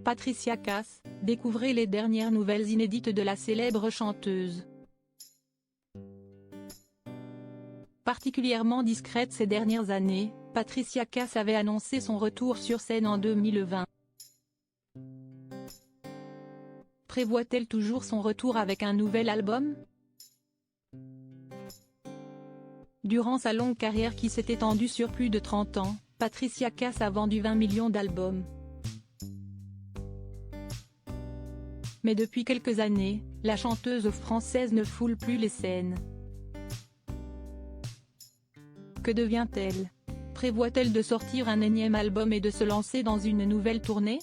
Patricia Cass, découvrez les dernières nouvelles inédites de la célèbre chanteuse. Particulièrement discrète ces dernières années, Patricia Cass avait annoncé son retour sur scène en 2020. Prévoit-elle toujours son retour avec un nouvel album? Durant sa longue carrière qui s'est étendue sur plus de 30 ans, Patricia Cass a vendu 20 millions d'albums. Mais depuis quelques années, la chanteuse française ne foule plus les scènes. Que devient-elle? Prévoit-elle de sortir un énième album et de se lancer dans une nouvelle tournée?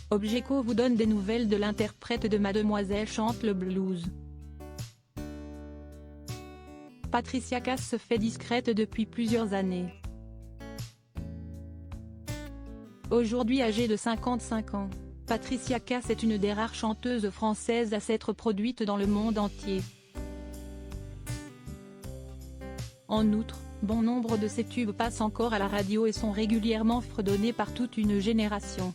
Objeco vous donne des nouvelles de l'interprète de Mademoiselle chante le blues. Patricia Cass se fait discrète depuis plusieurs années. Aujourd'hui âgée de 55 ans, Patricia Cass est une des rares chanteuses françaises à s'être produite dans le monde entier. En outre, bon nombre de ses tubes passent encore à la radio et sont régulièrement fredonnés par toute une génération.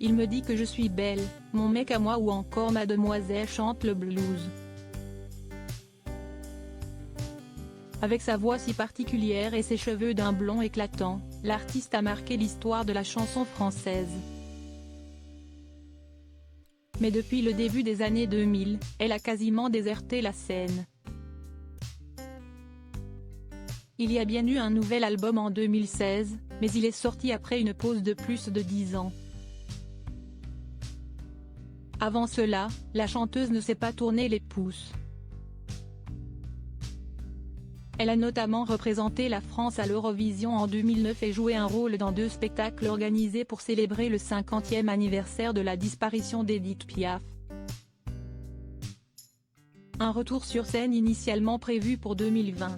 Il me dit que je suis belle, mon mec à moi ou encore Mademoiselle chante le blues. Avec sa voix si particulière et ses cheveux d'un blond éclatant, l'artiste a marqué l'histoire de la chanson française. Mais depuis le début des années 2000, elle a quasiment déserté la scène. Il y a bien eu un nouvel album en 2016, mais il est sorti après une pause de plus de 10 ans. Avant cela, la chanteuse ne s'est pas tourné les pouces. Elle a notamment représenté la France à l'Eurovision en 2009 et joué un rôle dans 2 spectacles organisés pour célébrer le 50e anniversaire de la disparition d'Édith Piaf. Un retour sur scène initialement prévu pour 2020.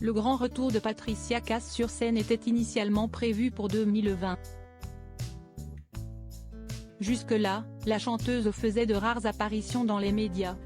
Le grand retour de Patricia Cass sur scène était initialement prévu pour 2020. Jusque-là, la chanteuse faisait de rares apparitions dans les médias.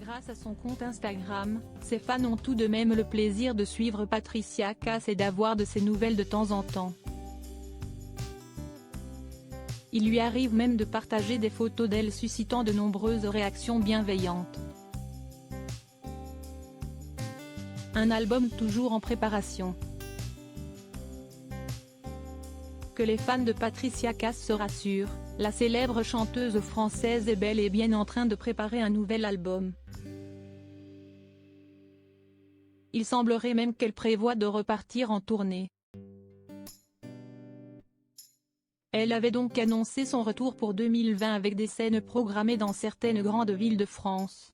Grâce à son compte Instagram, ses fans ont tout de même le plaisir de suivre Patricia Cass et d'avoir de ses nouvelles de temps en temps. Il lui arrive même de partager des photos d'elle suscitant de nombreuses réactions bienveillantes. Un album toujours en préparation. Que les fans de Patricia Cass se rassurent, la célèbre chanteuse française est bel et bien en train de préparer un nouvel album. Il semblerait même qu'elle prévoit de repartir en tournée. Elle avait donc annoncé son retour pour 2020 avec des scènes programmées dans certaines grandes villes de France.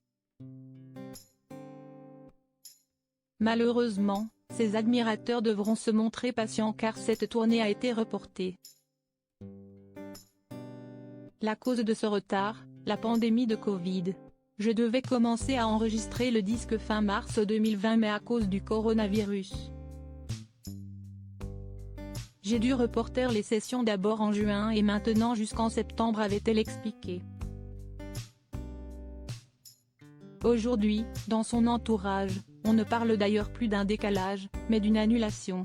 Malheureusement, ses admirateurs devront se montrer patients car cette tournée a été reportée. La cause de ce retard, la pandémie de Covid. Je devais commencer à enregistrer le disque fin mars 2020 mais à cause du coronavirus. J'ai dû reporter les sessions d'abord en juin et maintenant jusqu'en septembre, avait-elle expliqué. Aujourd'hui, dans son entourage, on ne parle d'ailleurs plus d'un décalage, mais d'une annulation.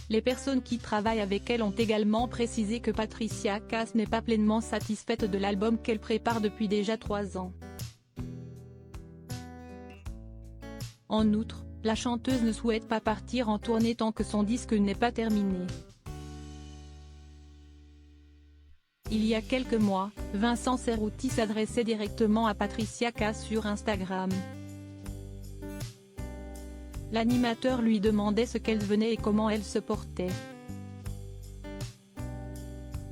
Les personnes qui travaillent avec elle ont également précisé que Patricia Cass n'est pas pleinement satisfaite de l'album qu'elle prépare depuis déjà 3 ans. En outre, la chanteuse ne souhaite pas partir en tournée tant que son disque n'est pas terminé. Il y a quelques mois, Vincent Cerruti s'adressait directement à Patricia Cass sur Instagram. L'animateur lui demandait ce qu'elle venait et comment elle se portait.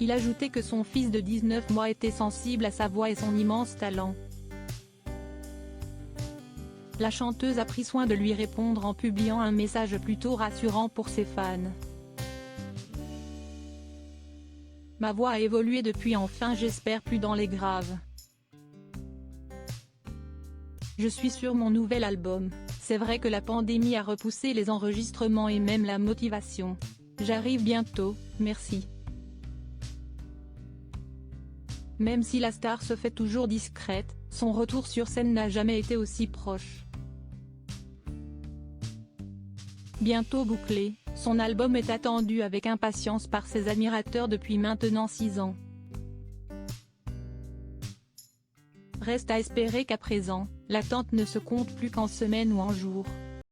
Il ajoutait que son fils de 19 mois était sensible à sa voix et son immense talent. La chanteuse a pris soin de lui répondre en publiant un message plutôt rassurant pour ses fans. Ma voix a évolué depuis, enfin j'espère plus dans les graves. Je suis sur mon nouvel album. C'est vrai que la pandémie a repoussé les enregistrements et même la motivation. J'arrive bientôt, merci. Même si la star se fait toujours discrète, son retour sur scène n'a jamais été aussi proche. Bientôt bouclé, son album est attendu avec impatience par ses admirateurs depuis maintenant 6 ans. Reste à espérer qu'à présent, l'attente ne se compte plus qu'en semaines ou en jours.